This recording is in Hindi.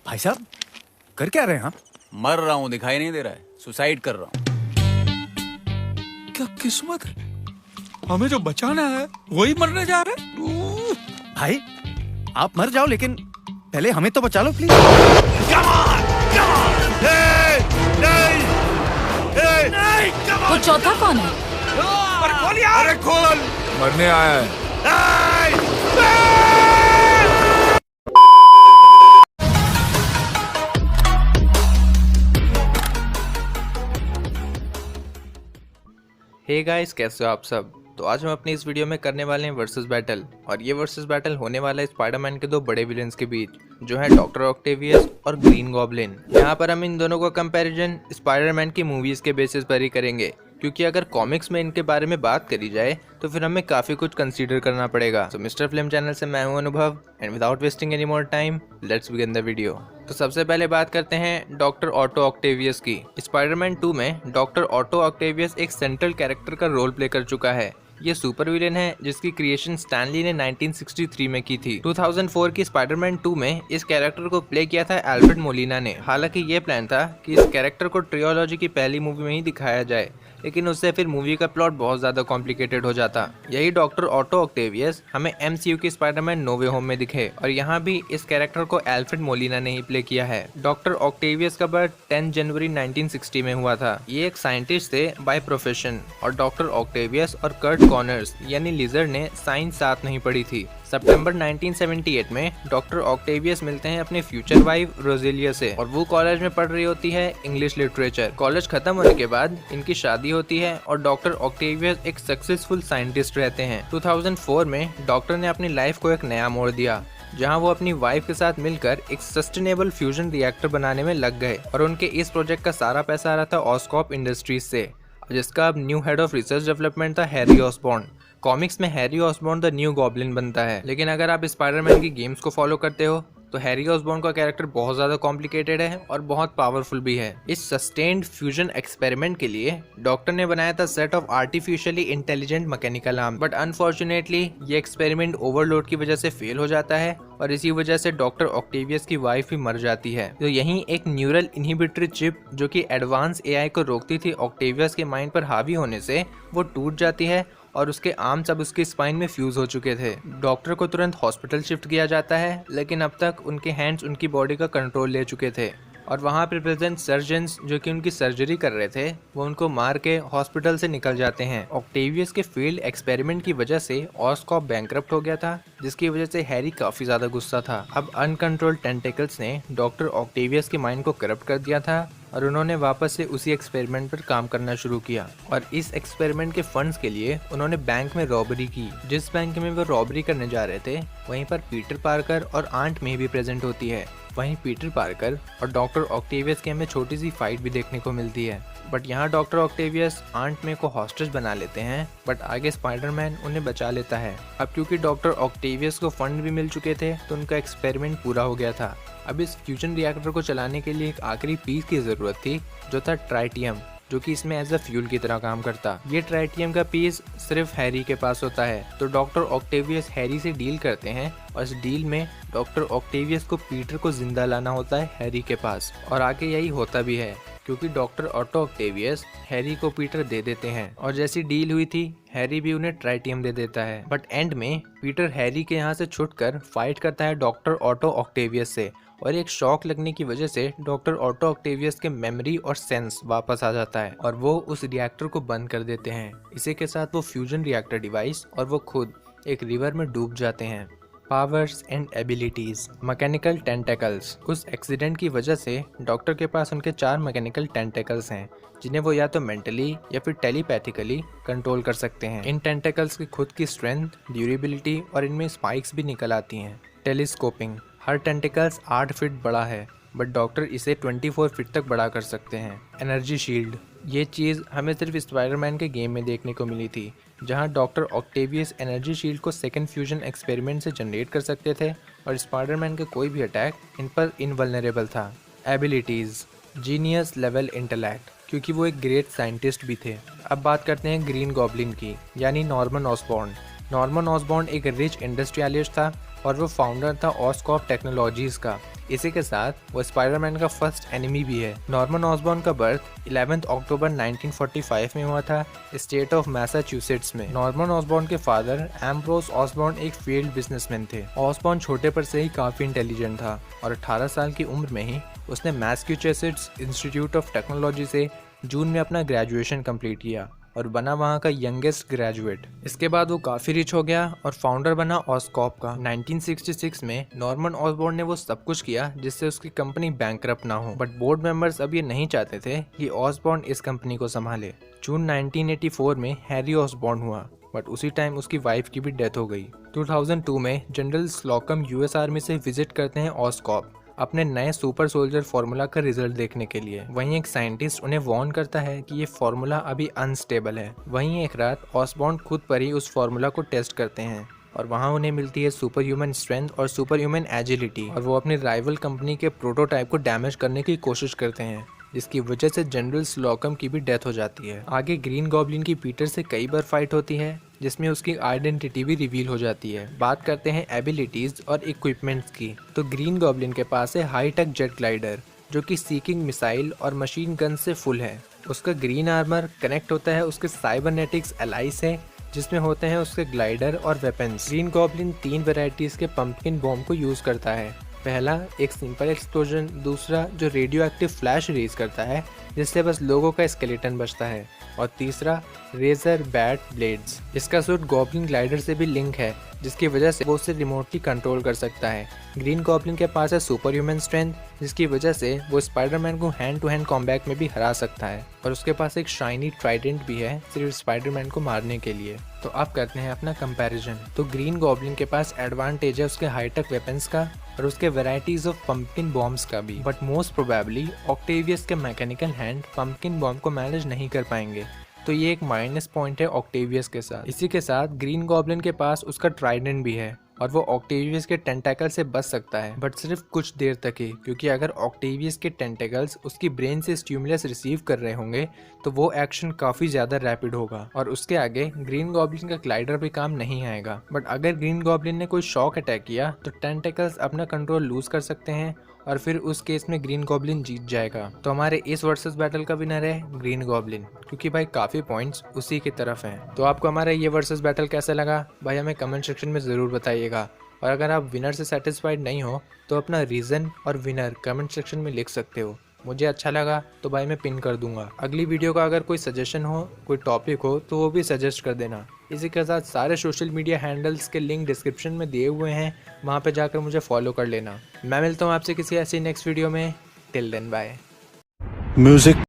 भाई साहब कर क्या रहे हैं आप? मर रहा हूँ, दिखाई नहीं दे रहा है। सुसाइड कर रहा हूँ। क्या किस्मत है, हमें जो बचाना है वही मरने जा रहे हैं। भाई आप मर जाओ, लेकिन पहले हमें तो बचा लो प्लीज। वो चौथा कौन है? अरे खोल, मरने आया है। हे गाइस, कैसे हो आप सब। तो आज हम अपनी इस वीडियो में करने वाले हैं वर्सेस बैटल, और ये वर्सेस बैटल होने वाला है स्पाइडरमैन के दो बड़े विलेंस के बीच, जो है डॉक्टर ऑक्टेवियस और ग्रीन गॉब्लिन। यहाँ पर हम इन दोनों का कंपैरिजन स्पाइडरमैन की मूवीज के बेसिस पर ही करेंगे, क्योंकि अगर कॉमिक्स में इनके बारे में बात करी जाए तो फिर हमें काफी कुछ कंसीडर करना पड़ेगा। तो मिस्टर फिल्म चैनल से मैं हूं अनुभव, and without wasting any more time let's begin the video. तो सबसे पहले बात करते हैं डॉक्टर ऑटो ऑक्टेवियस की। स्पाइडरमैन 2 में डॉक्टर ऑटो ऑक्टेवियस एक सेंट्रल कैरेक्टर का रोल प्ले कर चुका है। ये सुपर विलेन है जिसकी क्रिएशन स्टैन ली ने 1963 में की थी। 2004 की स्पाइडरमैन 2 में इस कैरेक्टर को प्ले किया था अल्फ्रेड मोलिना ने। हालांकि ये प्लान था कि इस कैरेक्टर को ट्रियोलॉजी की पहली मूवी में ही दिखाया जाए, लेकिन उससे फिर मूवी का प्लॉट बहुत ज्यादा कॉम्प्लिकेटेड हो जाता। यही डॉक्टर ऑटो ऑक्टेवियस हमें MCU की स्पाइडरमैन नो वे होम में दिखे, और यहाँ भी इस कैरेक्टर को अल्फ्रेड मोलिना ने ही प्ले किया है। डॉक्टर ऑक्टेवियस का बर्थ 10 जनवरी 1960 में हुआ था। ये एक साइंटिस्ट थे बाय प्रोफेशन, और डॉक्टर ऑक्टेवियस और कर्ट कॉर्नर्स यानी लिजर्ड ने साइंस साथ नहीं पढ़ी थी। सितंबर 1978 में डॉक्टर ऑक्टेवियस मिलते हैं अपने फ्यूचर वाइफ रोजेलिया से, और वो कॉलेज में पढ़ रही होती है इंग्लिश लिटरेचर। कॉलेज खत्म होने के बाद इनकी शादी होती है और डॉक्टर ऑक्टेवियस एक सक्सेसफुल साइंटिस्ट रहते हैं। 2004 में डॉक्टर ने अपनी लाइफ को एक नया मोड़ दिया, जहां वो अपनी वाइफ के साथ मिलकर एक सस्टेनेबल फ्यूजन रिएक्टर बनाने में लग गए, और उनके इस प्रोजेक्ट का सारा पैसा आ रहा था ऑस्कॉप इंडस्ट्रीज से, जिसका अब new head of research development था हैरी ऑसबॉर्न। कॉमिक्स में Harry Osborn the new goblin बनता है, लेकिन अगर आप स्पाइडरमैन की गेम्स को फॉलो करते हो तो हैरी ऑसबॉर्न का कैरेक्टर बहुत ज्यादा कॉम्प्लिकेटेड है और बहुत पावरफुल भी है। इस सस्टेन्ड फ्यूजन एक्सपेरिमेंट के लिए डॉक्टर ने बनाया था set of artificially intelligent mechanical arm, but unfortunately ये एक्सपेरिमेंट ओवरलोड की वजह से फेल हो जाता है, और इसी वजह से डॉक्टर ऑक्टेवियस की वाइफ भी मर जाती है। तो यहीं एक न्यूरल इनहिबिटरी चिप जो कि एडवांस AI को रोकती थी ऑक्टेवियस के माइंड पर हावी होने से, वो टूट जाती है, और उसके आर्म सब उसके स्पाइन में फ्यूज हो चुके थे। डॉक्टर को तुरंत हॉस्पिटल शिफ्ट किया जाता है, लेकिन अब तक उनके हैंड्स उनकी बॉडी का कंट्रोल ले चुके थे, और वहाँ पे प्रेजेंट सर्जन्स जो कि उनकी सर्जरी कर रहे थे वो उनको मार के हॉस्पिटल से निकल जाते हैं। ऑक्टेवियस के फील्ड एक्सपेरिमेंट की वजह से ऑस्कॉप बैंकरप्ट हो गया था, जिसकी वजह से हैरी काफी ज्यादा गुस्सा था। अब अनकंट्रोल्ड टेंटेकल्स ने डॉक्टर ऑक्टेवियस के माइंड को करप्ट कर दिया था, और उन्होंने वापस से उसी एक्सपेरिमेंट पर काम करना शुरू किया, और इस एक्सपेरिमेंट के फंड्स के लिए उन्होंने बैंक में रॉबरी की। जिस बैंक में वो रॉबरी करने जा रहे थे वहीं पर पीटर पार्कर और आंट मे भी प्रेजेंट होती है। वहीं पीटर पार्कर और डॉक्टर ऑक्टेवियस की हमें छोटी सी फाइट भी देखने को मिलती है, बट यहाँ डॉक्टर ऑक्टेवियस आंट मे को हॉस्टेज बना लेते हैं, बट आगे स्पाइडरमैन उन्हें बचा लेता है। अब क्योंकि डॉक्टर ऑक्टेवियस को फंड भी मिल चुके थे तो उनका एक्सपेरिमेंट पूरा हो गया था। अब इस फ्यूजन रिएक्टर को चलाने के लिए एक आखिरी पीस की जरूरत थी, जो था ट्राइटियम, जो कि इसमें एज अ फ्यूल की तरह काम करता। ये ट्राइटियम का पीस सिर्फ हैरी के पास होता है, तो डॉक्टर ऑक्टेवियस हैरी से डील करते हैं, और इस डील में डॉक्टर ऑक्टेवियस को पीटर को जिंदा लाना होता है हैरी के पास, और आगे यही होता भी है, क्योंकि डॉक्टर ऑटो ऑक्टेवियस हैरी को पीटर दे देते हैं, और जैसी डील हुई थी हैरी भी उन्हें ट्राइटियम दे देता है। बट एंड में पीटर हैरी के यहाँ से छुटकर फाइट करता है डॉक्टर ऑटो ऑक्टेवियस से, और एक शॉक लगने की वजह से डॉक्टर ऑटो ऑक्टेवियस के मेमोरी और सेंस वापस आ जाता है, और वो उस रिएक्टर को बंद कर देते हैं। इसी के साथ वो फ्यूजन रिएक्टर डिवाइस और वो खुद एक रिवर में डूब जाते हैं। Powers and abilities. Mechanical tentacles. उस एक्सीडेंट की वजह से डॉक्टर के पास उनके 4 मैकेनिकल टेंटेकल्स हैं, जिन्हें वो या तो मेंटली या फिर टेलीपैथिकली कंट्रोल कर सकते हैं। इन टेंटेकल्स की खुद की स्ट्रेंथ, ड्यूरेबिलिटी और इनमें स्पाइक्स भी निकल आती हैं। टेलीस्कोपिंग। हर टेंटिकल्स 8 फीट बड़ा है, बट डॉक्टर इसे 24 फीट तक बड़ा कर सकते हैं। Energy shield. ये चीज़ हमें सिर्फ स्पाइडरमैन के गेम में देखने को मिली थी, जहां डॉक्टर ऑक्टेवियस एनर्जी शील्ड को सेकंड फ्यूजन एक्सपेरिमेंट से जनरेट कर सकते थे, और स्पाइडरमैन का कोई भी अटैक इन पर इनवल्नरेबल था। एबिलिटीज़। जीनियस लेवल इंटेलेक्ट, क्योंकि वो एक ग्रेट साइंटिस्ट भी थे। अब बात करते हैं ग्रीन गॉब्लिन की, यानी नॉर्मन ऑसबॉर्न। नॉर्मन ऑसबॉर्न एक रिच इंडस्ट्रियलिस्ट था और वो फाउंडर था ऑसकॉप टेक्नोलॉजीज का। इसी के साथ वो स्पाइडरमैन का फर्स्ट एनिमी भी है। नॉर्मन ऑसबॉर्न का बर्थ 11 अक्टूबर 1945 में हुआ था स्टेट ऑफ मैसाचुसेट्स में। नॉर्मन ऑसबॉर्न के फादर एम्ब्रोस ऑसबॉर्न एक फील्ड बिजनेसमैन थे। ऑसबॉर्न छोटे पर से ही काफी इंटेलिजेंट था और 18 साल की उम्र में ही उसने मैसाचुसेट्स इंस्टीट्यूट ऑफ टेक्नोलॉजी से जून में अपना ग्रेजुएशन कंप्लीट किया और बना वहाँ का यंगेस्ट ग्रेजुएट। इसके बाद वो काफ़ी रिच हो गया और फाउंडर बना ऑसकॉप का। 1966 में नॉर्मन ऑसबॉर्न ने वो सब कुछ किया जिससे उसकी कंपनी बैंकरप्ट ना हो, बट बोर्ड मेंबर्स अब ये नहीं चाहते थे कि ऑसबॉर्न इस कंपनी को संभाले। जून 1984 में हैरी ऑसबॉर्न हुआ, बट उसी टाइम उसकी वाइफ की भी डेथ हो गई। 2002 में जनरल स्लॉकम यूएस आर्मी से विजिट करते हैं ऑसकॉप अपने नए सुपर सोल्जर फार्मूला का रिजल्ट देखने के लिए। वहीं एक साइंटिस्ट उन्हें वार्न करता है कि ये फार्मूला अभी अनस्टेबल है। वहीं एक रात ऑसबॉर्न खुद पर ही उस फार्मूला को टेस्ट करते हैं और वहां उन्हें मिलती है सुपर ह्यूमन स्ट्रेंथ और सुपर ह्यूमन एजिलिटी और वो अपनी राइवल कंपनी के प्रोटोटाइप को डैमेज करने की कोशिश करते हैं, जिसकी वजह से जनरल स्लॉकम की भी डेथ हो जाती है। आगे ग्रीन गॉब्लिन की पीटर से कई बार फाइट होती है जिसमें उसकी आइडेंटिटी भी रिवील हो जाती है। बात करते हैं एबिलिटीज और इक्विपमेंट्स की, तो ग्रीन गॉब्लिन के पास है हाईटेक जेट ग्लाइडर जो कि सीकिंग मिसाइल और मशीन गन से फुल है। उसका ग्रीन आर्मर कनेक्ट होता है उसके साइबरनेटिक्स एलाई से जिसमें होते हैं उसके ग्लाइडर और वेपन्स। ग्रीन गॉब्लिन 3 वेराइटीज के पंपकिन बॉम्ब को यूज करता है। पहला एक सिंपल एक्सप्लोजन, दूसरा जो रेडियो एक्टिव फ्लैश रिलीज करता है जिससे बस लोगों का स्केलेटन बचता है, और तीसरा रेजर बैट ब्लेड्स। इसका सूट गॉब्लिन ग्लाइडर से भी लिंक है जिसकी वजह से वो उसे रिमोटली कंट्रोल कर सकता है। ग्रीन गॉब्लिन के पास है सुपर ह्यूमन स्ट्रेंथ जिसकी वजह से वो स्पाइडरमैन को हैंड टू हैंड कॉम्बैट में भी हरा सकता है, और उसके पास एक शाइनी ट्राइडेंट भी है सिर्फ स्पाइडरमैन को मारने के लिए। तो अब करते हैं अपना कंपैरिजन। तो ग्रीन गॉब्लिन के पास एडवांटेज है उसके हाईटेक वेपन्स का और उसके वेराइटीज ऑफ पंपकिन बॉम्ब्स का भी, बट मोस्ट प्रोबेबली ऑक्टेवियस के मैकेनिकल हैंड पंपकिन बॉम्ब को मैनेज नहीं कर पाएंगे, तो ये एक माइनस पॉइंट है ऑक्टेवियस के साथ। इसी के साथ ग्रीन गॉब्लिन के पास उसका ट्राइडेंट भी है और वो ऑक्टेवियस के टेंटेकल से बच सकता है, बट सिर्फ कुछ देर तक ही, क्योंकि अगर ऑक्टेवियस के टेंटेकल्स उसकी ब्रेन से स्टिमुलस रिसीव कर रहे होंगे तो वो एक्शन काफी ज्यादा रैपिड होगा और उसके आगे ग्रीन गॉब्लिन का ग्लाइडर भी काम नहीं आएगा। बट अगर ग्रीन गॉब्लिन ने कोई शॉक अटैक किया तो टेंटेकल्स अपना कंट्रोल लूज कर सकते हैं और फिर उस केस में ग्रीन गॉब्लिन जीत जाएगा। तो हमारे इस वर्सेस बैटल का विनर है ग्रीन गॉब्लिन, क्योंकि भाई काफी पॉइंट्स उसी की तरफ हैं। तो आपको हमारा ये वर्सेस बैटल कैसा लगा भाई हमें कमेंट सेक्शन में ज़रूर बताइएगा, और अगर आप विनर से सेटिस्फाइड नहीं हो तो अपना रीज़न और विनर कमेंट सेक्शन में लिख सकते हो। मुझे अच्छा लगा तो भाई मैं पिन कर दूंगा। अगली वीडियो का अगर कोई सजेशन हो, कोई टॉपिक हो तो वो भी सजेस्ट कर देना। इसी के साथ सारे सोशल मीडिया हैंडल्स के लिंक डिस्क्रिप्शन में दिए हुए हैं, वहाँ पे जाकर मुझे फॉलो कर लेना। मैं मिलता हूँ आपसे किसी ऐसी नेक्स्ट वीडियो में। Till then bye. म्यूजिक